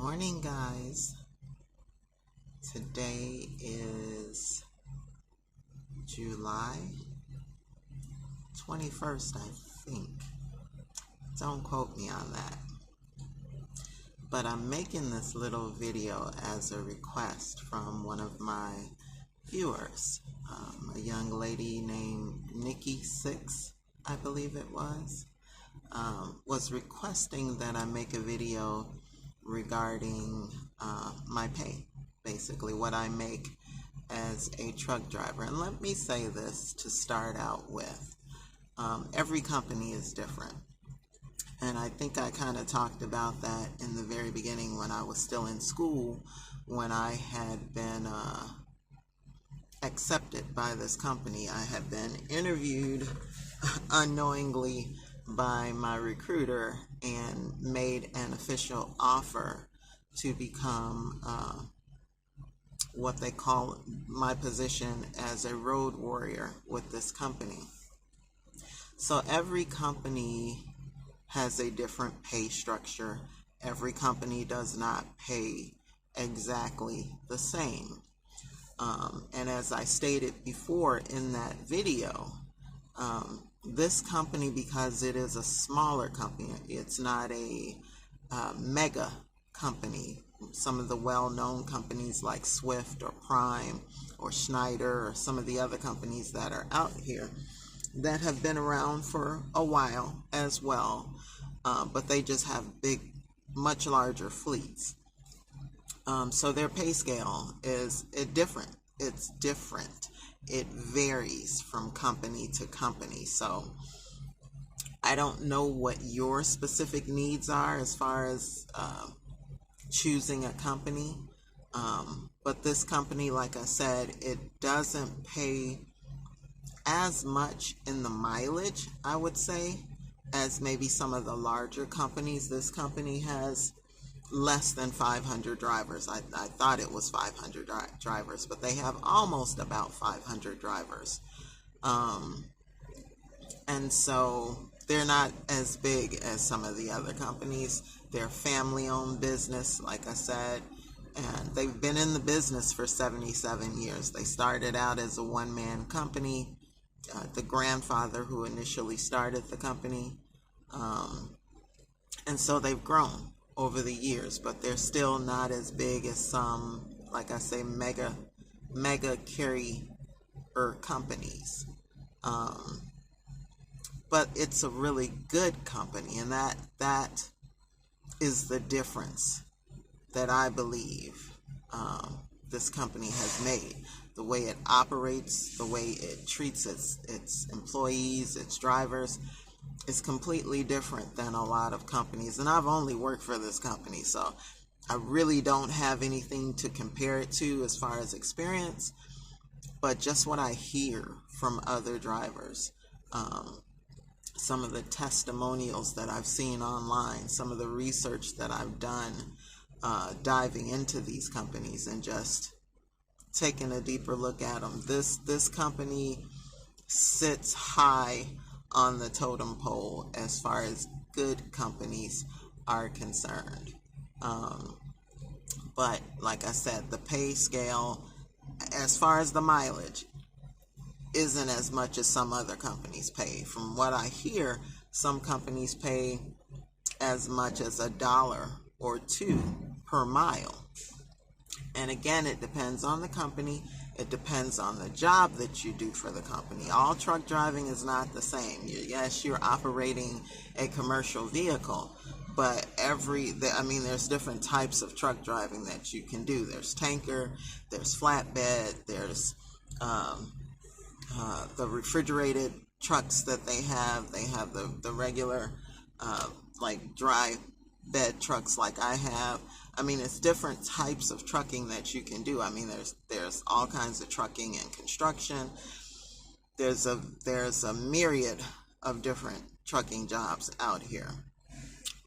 Morning, guys. Today is July 21st, I think. Don't quote me on that. But I'm making this little video as a request from one of my viewers, a young lady named Nikki6, I believe it was requesting that I make a video regarding my pay, basically what I make as a truck driver. And let me say this to start out with. Every company is different. And I think I kind of talked about that in the very beginning when I was still in school, when I had been accepted by this company. I had been interviewed unknowingly by my recruiter and made an official offer to become what they call my position as a road warrior with this company. So every company has a different pay structure. Every company does not pay exactly the same. And as I stated before in that video, this company, because it is a smaller company, it's not a mega company. Some of the well-known companies like Swift or Prime or Schneider or some of the other companies that are out here that have been around for a while as well, but they just have big, much larger fleets. So their pay scale is different. It's different. It varies from company to company. So I don't know what your specific needs are as far as choosing a company. But this company, like I said, it doesn't pay as much in the mileage, I would say, as maybe some of the larger companies. This company has less than 500 drivers. I thought it was 500 drivers, but they have almost about 500 drivers. And so they're not as big as some of the other companies. They're family-owned business, like I said, and they've been in the business for 77 years. They started out as a one-man company. The grandfather who initially started the company. And so they've grown over the years, but they're still not as big as some, like I say, mega carrier companies. But it's a really good company, and that is the difference that I believe this company has made. The way it operates, the way it treats its employees, its drivers, is completely different than a lot of companies. And I've only worked for this company, so I really don't have anything to compare it to as far as experience, but just what I hear from other drivers, some of the testimonials that I've seen online, some of the research that I've done diving into these companies and just taking a deeper look at them. This company sits high on the totem pole as far as good companies are concerned. But like I said, the pay scale, as far as the mileage, isn't as much as some other companies pay. From what I hear, some companies pay as much as $1 or $2 per mile. And again, it depends on the company. It depends on the job that you do for the company. All truck driving is not the same. Yes, you're operating a commercial vehicle, but there's different types of truck driving that you can do. There's tanker, there's flatbed, there's the refrigerated trucks that they have. They have the regular like dry bed trucks like I have. It's different types of trucking that you can do. There's all kinds of trucking and construction. There's a myriad of different trucking jobs out here.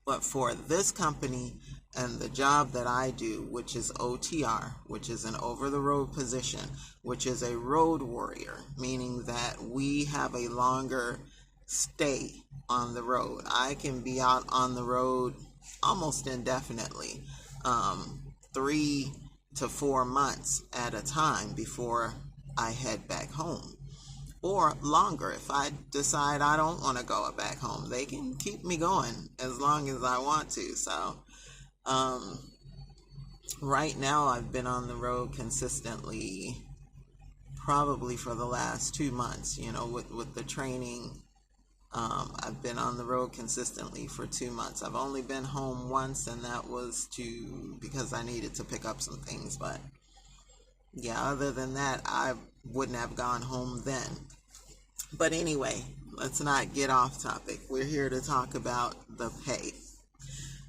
But for this company and the job that I do, which is OTR, which is an over-the-road position, which is a road warrior, meaning that we have a longer stay on the road. I can be out on the road almost indefinitely. 3 to 4 months at a time before I head back home, or longer. If I decide I don't want to go back home, they can keep me going as long as I want to. So right now I've been on the road consistently probably for the last 2 months, with the training. I've been on the road consistently for 2 months. I've only been home once, and that was because I needed to pick up some things. But yeah, other than that, I wouldn't have gone home then. But anyway, let's not get off topic. We're here to talk about the pay.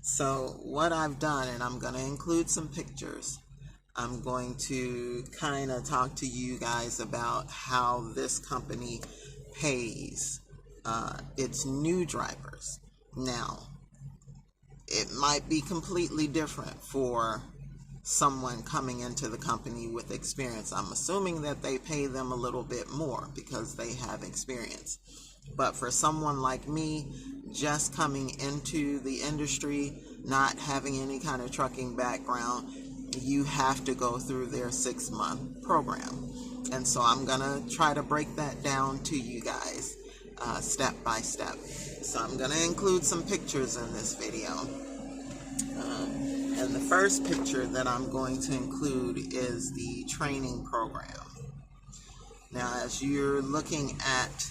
So what I've done, and I'm going to include some pictures, I'm going to kind of talk to you guys about how this company pays its new drivers. Now, it might be completely different for someone coming into the company with experience. I'm assuming that they pay them a little bit more because they have experience. But for someone like me, just coming into the industry, not having any kind of trucking background, you have to go through their 6-month program. And so I'm going to try to break that down to you guys step by step. So I'm going to include some pictures in this video. And the first picture that I'm going to include is the training program. Now, as you're looking at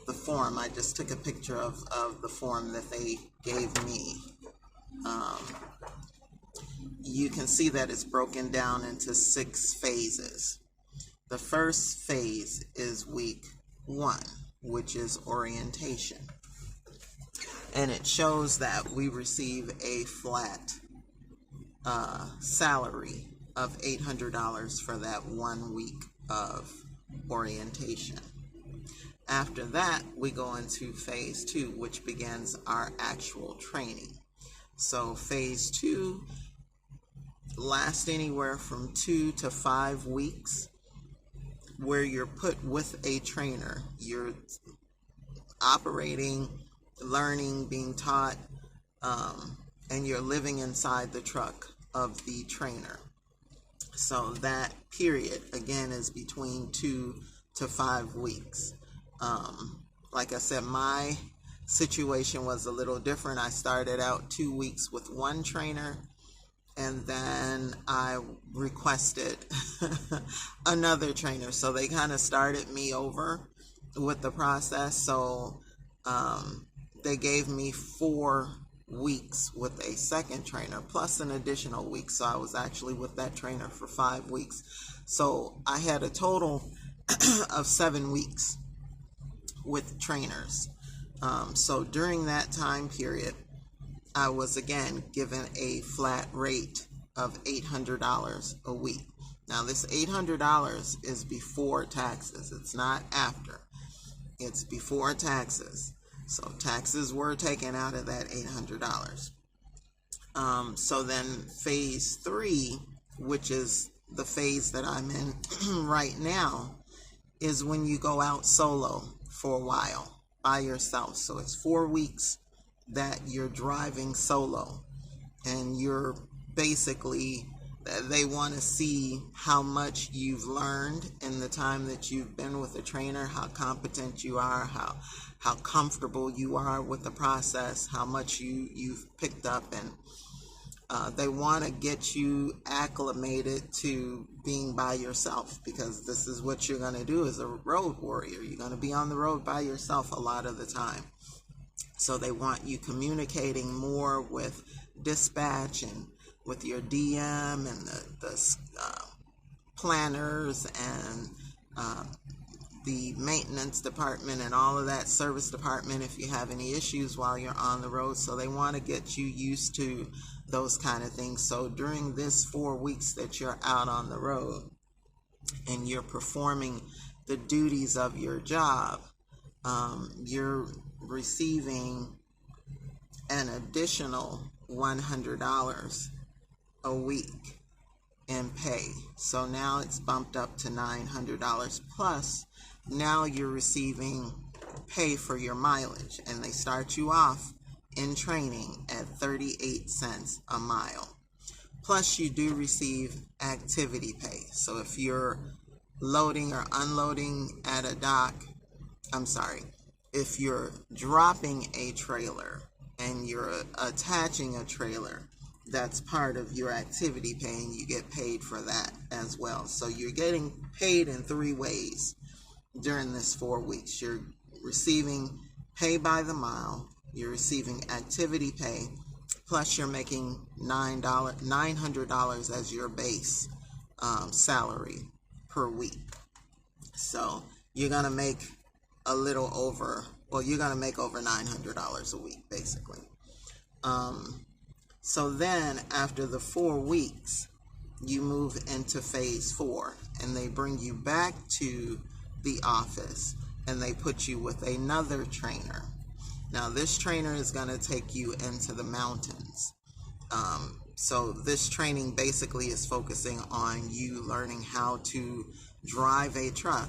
the form, I just took a picture of the form that they gave me. You can see that it's broken down into 6 phases. The first phase is week 1, which is orientation. And it shows that we receive a flat salary of $800 for that 1 week of orientation. After that, we go into phase 2, which begins our actual training. So phase 2 lasts anywhere from 2 to 5 weeks, where you're put with a trainer. You're operating, learning, being taught, and you're living inside the truck of the trainer. So that period, again, is between 2 to 5 weeks. Like I said, my situation was a little different. I started out 2 weeks with one trainer, and then I requested another trainer. So they kind of started me over with the process. So they gave me 4 weeks with a second trainer plus an additional week. So I was actually with that trainer for 5 weeks. So I had a total of 7 weeks with trainers. So during that time period, I was again given a flat rate of $800 a week. Now this $800 is before taxes. It's not after. It's before taxes. So taxes were taken out of that $800. So then phase 3, which is the phase that I'm in right now, is when you go out solo for a while by yourself. So it's 4 weeks that you're driving solo, and you're basically, they want to see how much you've learned in the time that you've been with a trainer, how competent you are, how comfortable you are with the process, how much you've picked up, and they want to get you acclimated to being by yourself, because this is what you're going to do as a road warrior. You're going to be on the road by yourself a lot of the time. So they want you communicating more with dispatch and with your DM and the planners and the maintenance department and all of that, service department, if you have any issues while you're on the road. So they want to get you used to those kind of things. So during this 4 weeks that you're out on the road and you're performing the duties of your job, you're receiving an additional $100 a week in pay. So now it's bumped up to $900, plus now you're receiving pay for your mileage, and they start you off in training at 38 cents a mile. Plus, you do receive activity pay. So if you're loading or unloading at a dock, if you're dropping a trailer and you're attaching a trailer, that's part of your activity pay, and you get paid for that as well. So you're getting paid in 3 ways during this 4 weeks. You're receiving pay by the mile, you're receiving activity pay, plus you're making $900 as your base salary per week. So you're gonna make you're gonna make over $900 a week, basically. So then after the 4 weeks, you move into phase 4, and they bring you back to the office and they put you with another trainer. Now this trainer is going to take you into the mountains. So this training basically is focusing on you learning how to drive a truck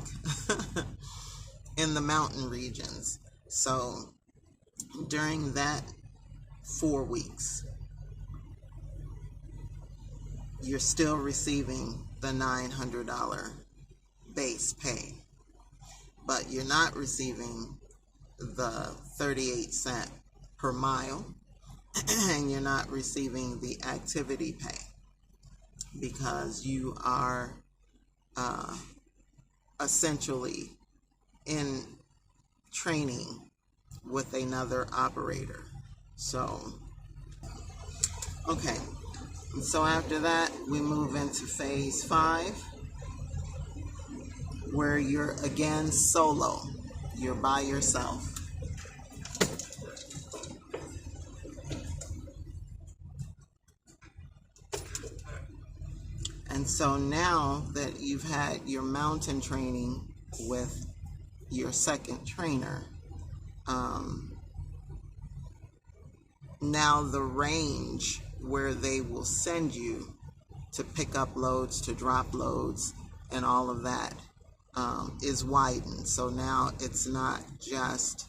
in the mountain regions. So during that 4 weeks, you're still receiving the $900 base pay, but you're not receiving the 38 cent per mile, and you're not receiving the activity pay because you are essentially in training with another operator. So, okay. So after that, we move into phase 5, where you're again solo. You're by yourself. And so now that you've had your mountain training with your second trainer, now the range where they will send you to pick up loads, to drop loads, and all of that is widened. So now it's not just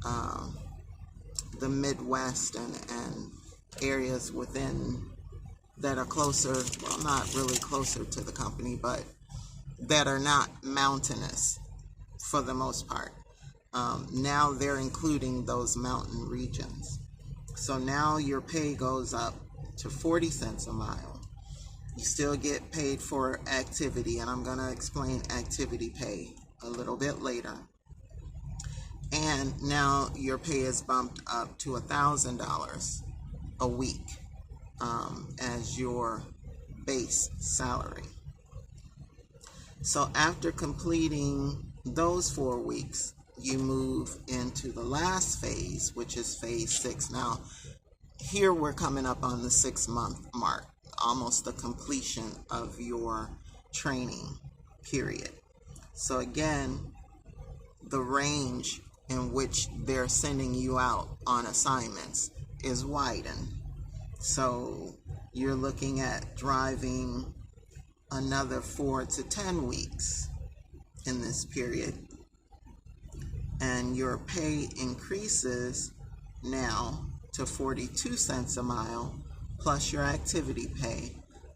the Midwest and areas within that are closer, well, not really closer to the company, but that are not mountainous for the most part. Now they're including those mountain regions. So now your pay goes up to 40 cents a mile. You still get paid for activity, and I'm going to explain activity pay a little bit later. And now your pay is bumped up to $1,000 a week as your base salary. So after completing those 4 weeks, you move into the last phase, which is phase 6. Now, here we're coming up on the 6-month mark, almost the completion of your training period. So again, the range in which they're sending you out on assignments is widened. So you're looking at driving another 4 to 10 weeks in this period, and your pay increases now to 42 cents a mile plus your activity pay,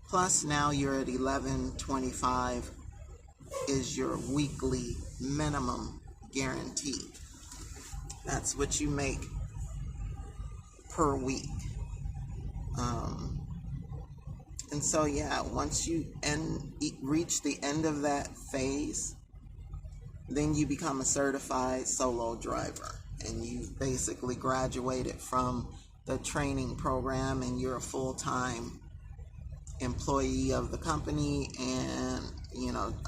plus now you're at $11.25 is your weekly minimum guarantee. That's what you make per week. And so yeah, once you reach the end of that phase, then you become a certified solo driver, and you've basically graduated from the training program, and you're a full-time employee of the company and,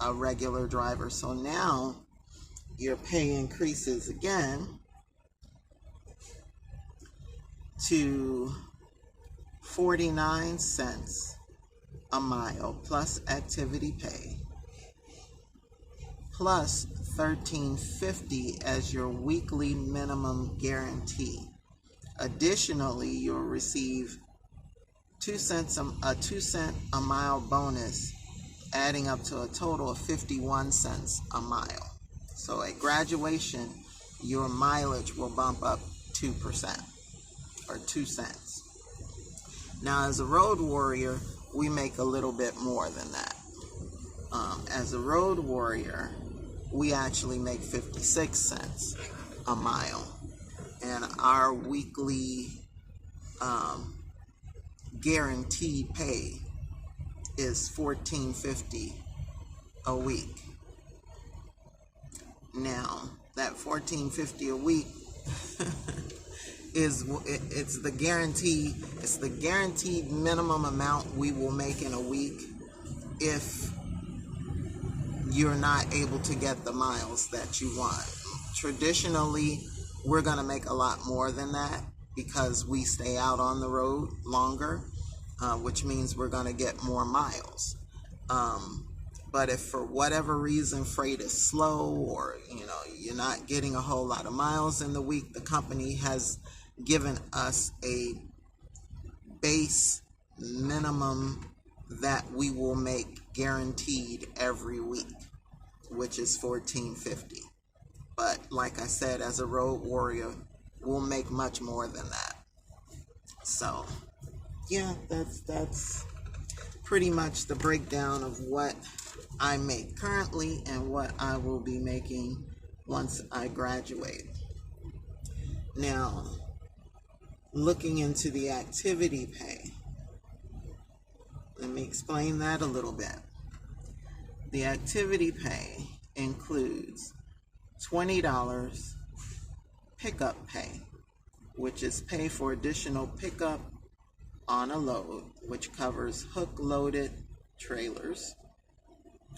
a regular driver. So now your pay increases again to 49 cents a mile plus activity pay, plus $13.50 as your weekly minimum guarantee. Additionally, you'll receive a 2 cent a mile bonus, adding up to a total of 51 cents a mile. So at graduation, your mileage will bump up 2% or 2 cents. Now, as a road warrior, we make a little bit more than that. As a road warrior, we actually make 56 cents a mile, and our weekly guaranteed pay is $14.50 a week. Now, that $14.50 a week it's the guaranteed minimum amount we will make in a week if you're not able to get the miles that you want. Traditionally, we're going to make a lot more than that because we stay out on the road longer, which means we're going to get more miles. But if for whatever reason freight is slow, or you're not getting a whole lot of miles in the week, the company has given us a base minimum that we will make guaranteed every week, which is $14.50. But like I said, as a road warrior, we'll make much more than that. So yeah, that's pretty much the breakdown of what I make currently and what I will be making once I graduate. Now, looking into the activity pay, let me explain that a little bit. The activity pay includes $20 pickup pay, which is pay for additional pickup on a load, which covers hook-loaded trailers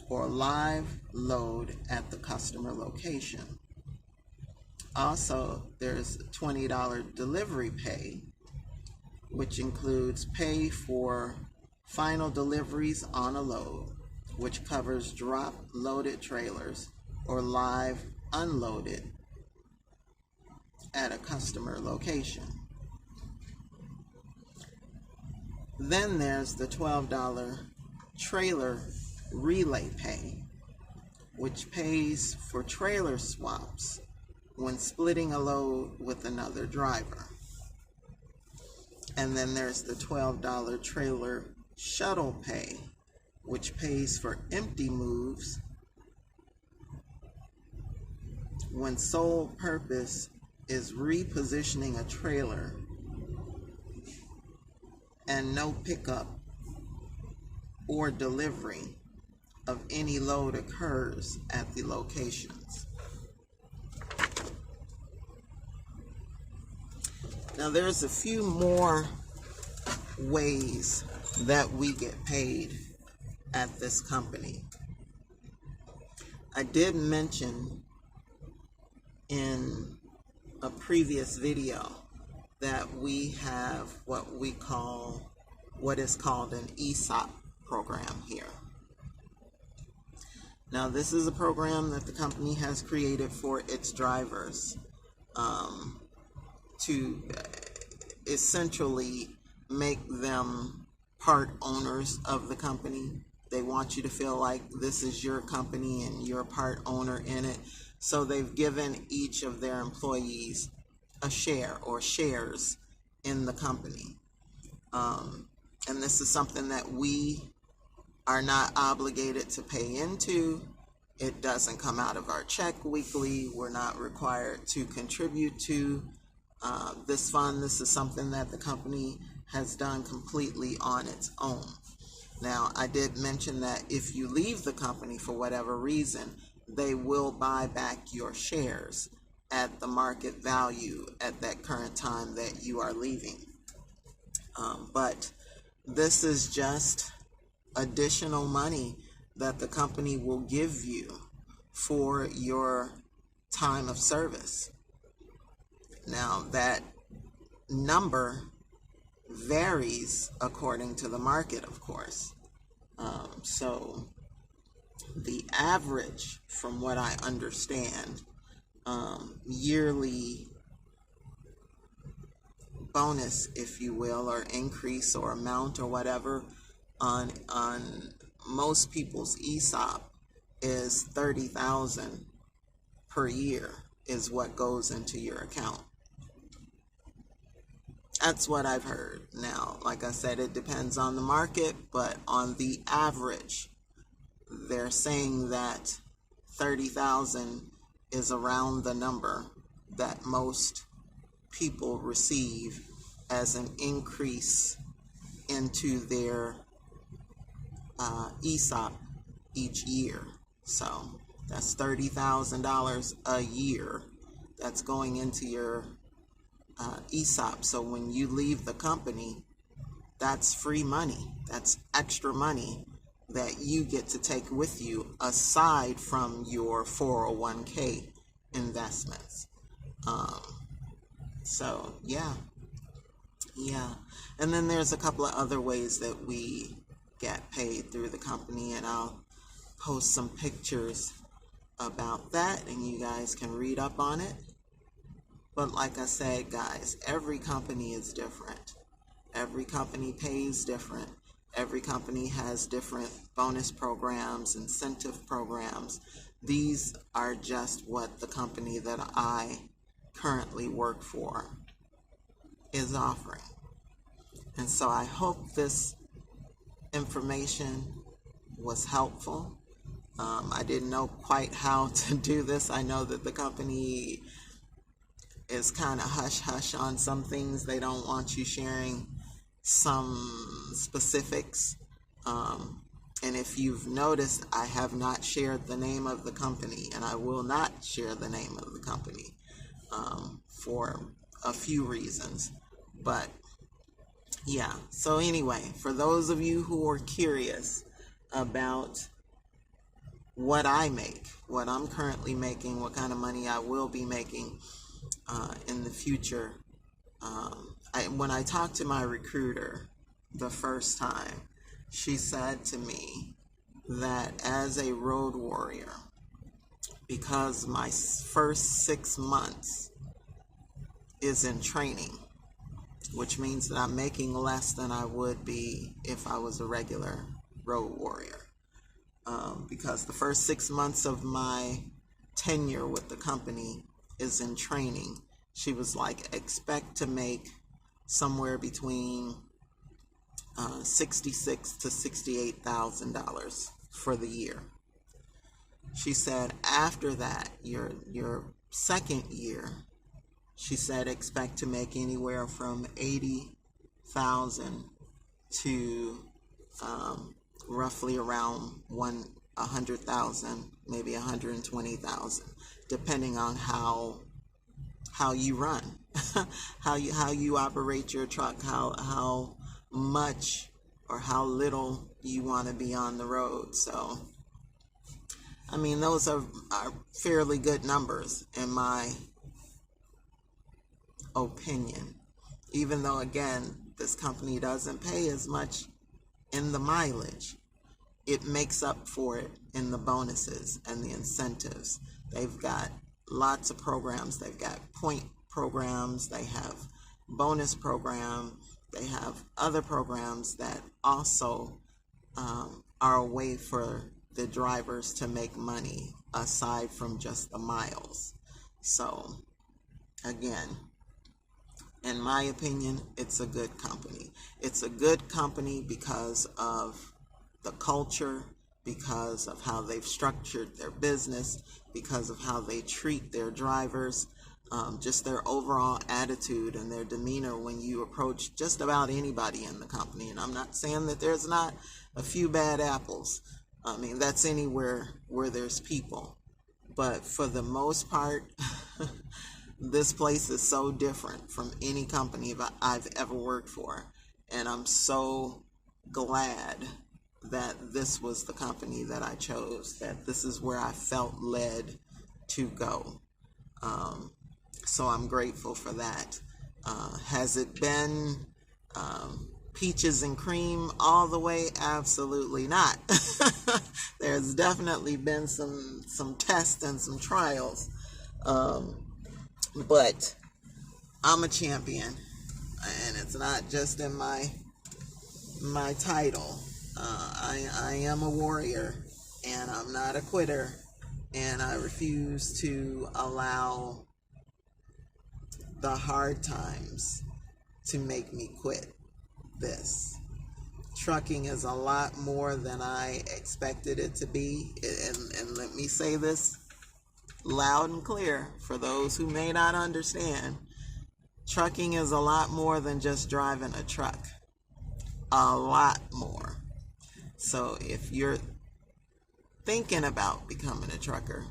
or live load at the customer location. Also, there's $20 delivery pay, which includes pay for final deliveries on a load, which covers drop-loaded trailers or live unloaded at a customer location. Then there's the $12 trailer relay pay, which pays for trailer swaps when splitting a load with another driver. And then there's the $12 trailer shuttle pay, which pays for empty moves when sole purpose is repositioning a trailer and no pickup or delivery of any load occurs at the locations. Now, there's a few more ways that we get paid at this company. I did mention in a previous video that we have what is called an ESOP program here. Now, this is a program that the company has created for its drivers to essentially make them part owners of the company. They want you to feel like this is your company and you're a part owner in it. So they've given each of their employees a share or shares in the company. And this is something that we are not obligated to pay into. It doesn't come out of our check weekly. We're not required to contribute to this fund. This is something that the company has done completely on its own. Now, I did mention that if you leave the company for whatever reason, they will buy back your shares at the market value at that current time that you are leaving. But this is just additional money that the company will give you for your time of service. Now, that number varies according to the market, of course. So the average, from what I understand, yearly bonus, if you will, or increase or amount or whatever on most people's ESOP is $30,000 per year is what goes into your account. That's what I've heard. Now, like I said, it depends on the market, but on the average, they're saying that 30,000 is around the number that most people receive as an increase into their ESOP each year. So that's $30,000 a year that's going into your ESOP. So when you leave the company, that's free money. That's extra money that you get to take with you aside from your 401k investments. So yeah. And then there's a couple of other ways that we get paid through the company, and I'll post some pictures about that and you guys can read up on it. But like I said, guys, every company is different. Every company pays different. Every company has different bonus programs, incentive programs. These are just what the company that I currently work for is offering. And so I hope this information was helpful. I didn't know quite how to do this. I know that the company is kind of hush-hush on some things. They don't want you sharing some specifics. And if you've noticed, I have not shared the name of the company, and I will not share the name of the company for a few reasons. But yeah, so anyway, for those of you who are curious about what I make, what I'm currently making, what kind of money I will be making in the future, when I talked to my recruiter the first time, she said to me that as a road warrior, because my first 6 months is in training, which means that I'm making less than I would be if I was a regular road warrior. Because the first 6 months of my tenure with the company is in training. She was like, expect to make somewhere between $66,000 to $68,000 for the year. She said after that, your second year, she said expect to make anywhere from $80,000 to roughly around $100,000, maybe $120,000, depending on how you run, how you operate your truck, how much or how little you want to be on the road. So, I mean, those are fairly good numbers in my opinion. Even though, again, this company doesn't pay as much in the mileage, it makes up for it in the bonuses and the incentives. They've got lots of programs. They've got point programs. They have bonus program. They have other programs that also are a way for the drivers to make money aside from just the miles. So, again, in my opinion, it's a good company. It's a good company because of the culture, because of how they've structured their business, because of how they treat their drivers, just their overall attitude and their demeanor when you approach just about anybody in the company. And I'm not saying that there's not a few bad apples. I mean, that's anywhere where there's people. But for the most part, this place is so different from any company that I've ever worked for. And I'm so glad that this was the company that I chose, that this is where I felt led to go. So I'm grateful for that. Has it been peaches and cream all the way? Absolutely not. There's definitely been some tests and some trials. But I'm a champion, and it's not just in my title. I am a warrior, and I'm not a quitter, and I refuse to allow the hard times to make me quit this. Trucking is a lot more than I expected it to be. And let me say this loud and clear for those who may not understand. Trucking is a lot more than just driving a truck. A lot more. So if you're thinking about becoming a trucker,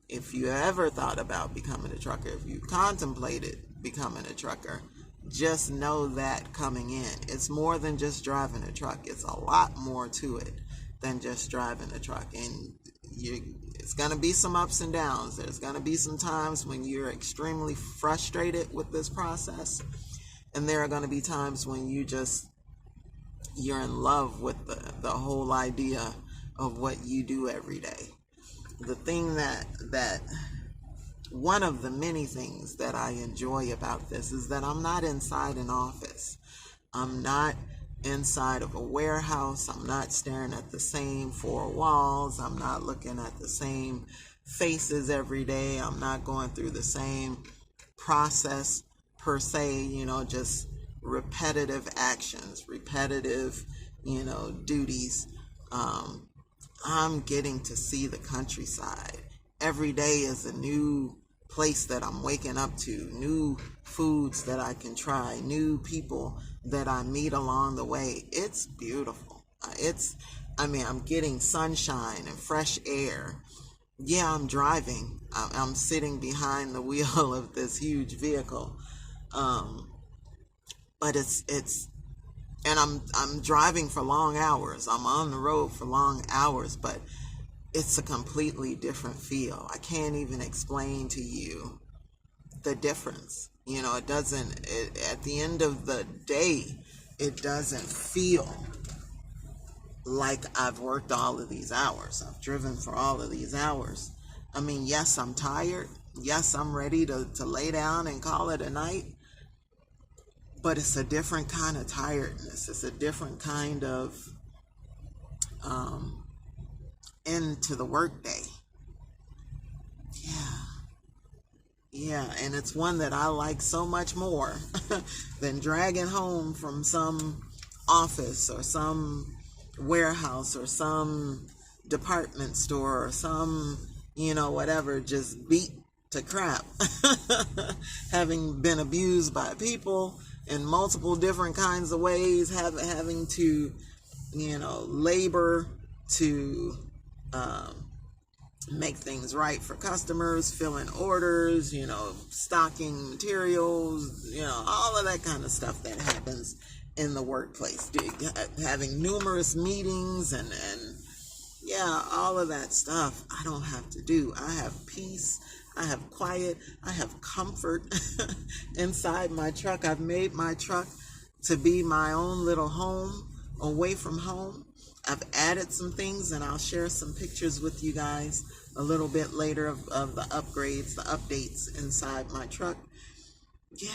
if you ever thought about becoming a trucker, if you contemplated becoming a trucker, just know that coming in, it's more than just driving a truck. It's a lot more to it than just driving a truck. And it's going to be some ups and downs. There's going to be some times when you're extremely frustrated with this process. And there are going to be times when you're in love with the whole idea of what you do every day. The thing that one of the many things that I enjoy about this is that I'm not inside an office. I'm not inside of a warehouse. I'm not staring at the same four walls. I'm not looking at the same faces every day. I'm not going through the same process per se, just repetitive actions, repetitive, duties. I'm getting to see the countryside. Every day is a new place that I'm waking up to, new foods that I can try, new people that I meet along the way. It's beautiful. I'm getting sunshine and fresh air. Yeah, I'm driving. I'm sitting behind the wheel of this huge vehicle. But and I'm driving for long hours. I'm on the road for long hours, but it's a completely different feel. I can't even explain to you the difference. At the end of the day, it doesn't feel like I've worked all of these hours. I've driven for all of these hours. Yes, I'm tired. Yes, I'm ready to lay down and call it a night. But it's a different kind of tiredness. It's a different kind of end to the workday. Yeah, and it's one that I like so much more than dragging home from some office or some warehouse or some department store or some, whatever, just beat to crap. Having been abused by people in multiple different kinds of ways, having to, labor to make things right for customers, filling orders, stocking materials, all of that kind of stuff that happens in the workplace. Having numerous meetings and all of that stuff I don't have to do. I have peace. I have quiet. I have comfort inside my truck. I've made my truck to be my own little home away from home. I've added some things, and I'll share some pictures with you guys a little bit later of the upgrades, the updates inside my truck. Yeah.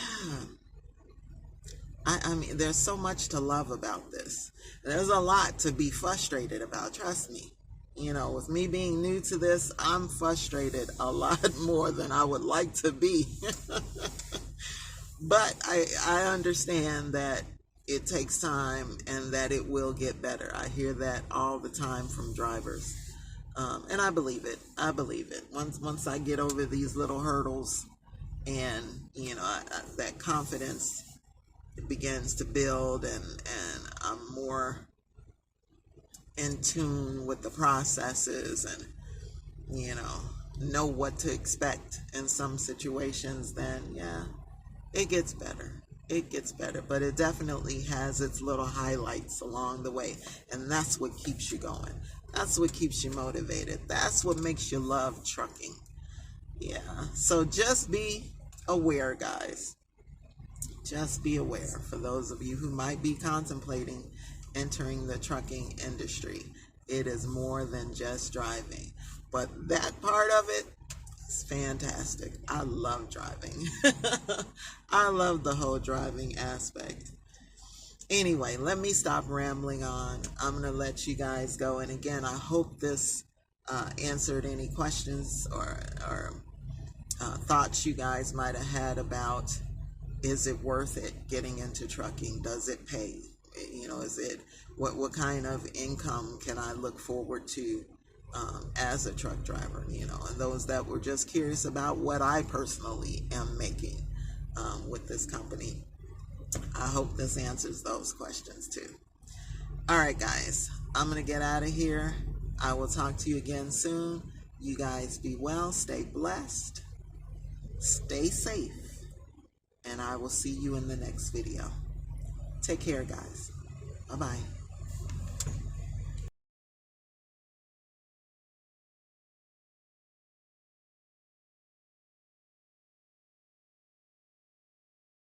There's so much to love about this. There's a lot to be frustrated about, trust me. With me being new to this, I'm frustrated a lot more than I would like to be. But I understand that it takes time and that it will get better. I hear that all the time from drivers. And I believe it. Once I get over these little hurdles and, that confidence begins to build and I'm more in tune with the processes and, know what to expect in some situations, then yeah, it gets better. But it definitely has its little highlights along the way. And that's what keeps you going. That's what keeps you motivated. That's what makes you love trucking. Yeah. So just be aware, guys. Just be aware for those of you who might be contemplating entering the trucking industry. It is more than just driving. But that part of it is fantastic. I love driving. I love the whole driving aspect. Anyway, let me stop rambling on. I'm going to let you guys go. And again, I hope this answered any questions or thoughts you guys might have had about is it worth it getting into trucking? Does it pay? You know, is it, what kind of income can I look forward to as a truck driver? You know, and those that were just curious about what I personally am making with this company. I hope this answers those questions too. All right, guys, I'm going to get out of here. I will talk to you again soon. You guys be well, stay blessed, stay safe, and I will see you in the next video. Take care, guys. Bye-bye.